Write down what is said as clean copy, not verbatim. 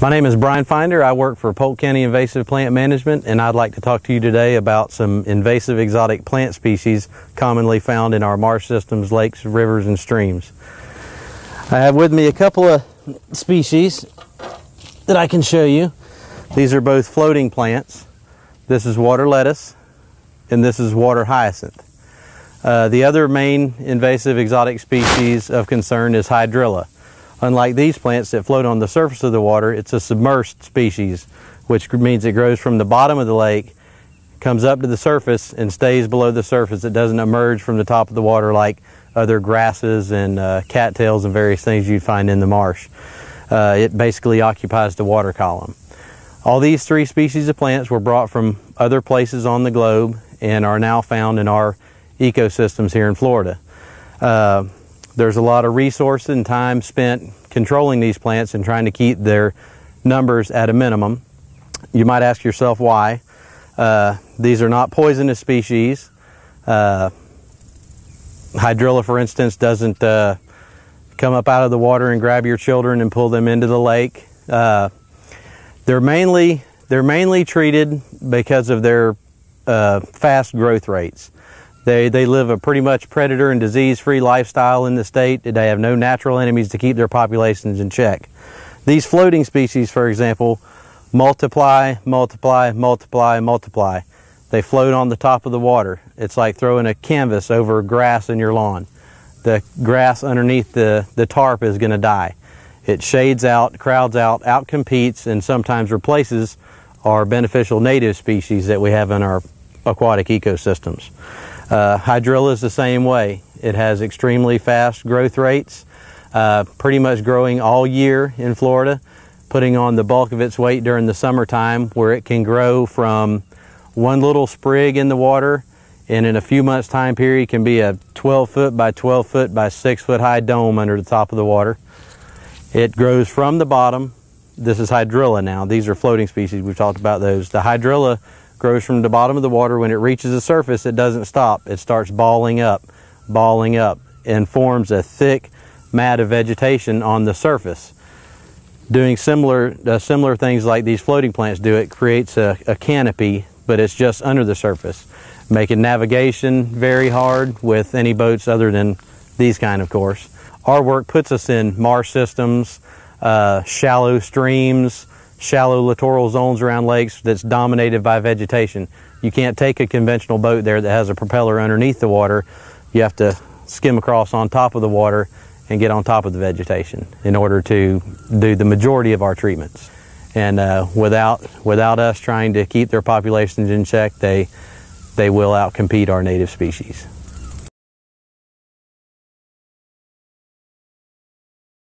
My name is Brian Finder. I work for Polk County Invasive Plant Management, and I'd like to talk to you today about some invasive exotic plant species commonly found in our marsh systems, lakes, rivers, and streams. I have with me a couple of species that I can show you. These are both floating plants. This is water lettuce, and this is water hyacinth. The other main invasive exotic species of concern is hydrilla. Unlike these plants that float on the surface of the water, it's a submerged species, which means it grows from the bottom of the lake, comes up to the surface, and stays below the surface. It doesn't emerge from the top of the water like other grasses and cattails and various things you'd find in the marsh. It basically occupies the water column. All these three species of plants were brought from other places on the globe and are now found in our ecosystems here in Florida. There's a lot of resource and time spent controlling these plants and trying to keep their numbers at a minimum. You might ask yourself why. These are not poisonous species. Hydrilla, for instance, doesn't come up out of the water and grab your children and pull them into the lake. They're mainly treated because of their fast growth rates. They live a pretty much predator and disease-free lifestyle in the state. They have no natural enemies to keep their populations in check. These floating species, for example, multiply, multiply, multiply, multiply. They float on the top of the water. It's like throwing a canvas over grass in your lawn. The grass underneath the tarp is going to die. It shades out, crowds out, outcompetes, and sometimes replaces our beneficial native species that we have in our aquatic ecosystems. Hydrilla is the same way. It has extremely fast growth rates, pretty much growing all year in Florida, putting on the bulk of its weight during the summertime, where it can grow from one little sprig in the water, and in a few months time period can be a 12 foot by 12 foot by 6 foot high dome under the top of the water. It grows from the bottom. This is hydrilla now. These are floating species. We've talked about those. The hydrilla grows from the bottom of the water. When it reaches the surface, it doesn't stop. It starts balling up, and forms a thick mat of vegetation on the surface. Doing similar things like these floating plants do, it creates a canopy, but it's just under the surface, making navigation very hard with any boats other than these kind, of course. Our work puts us in marsh systems, shallow streams, shallow littoral zones around lakes that's dominated by vegetation. You can't take a conventional boat there that has a propeller underneath the water. You have to skim across on top of the water and get on top of the vegetation in order to do the majority of our treatments. And without us trying to keep their populations in check, they will outcompete our native species.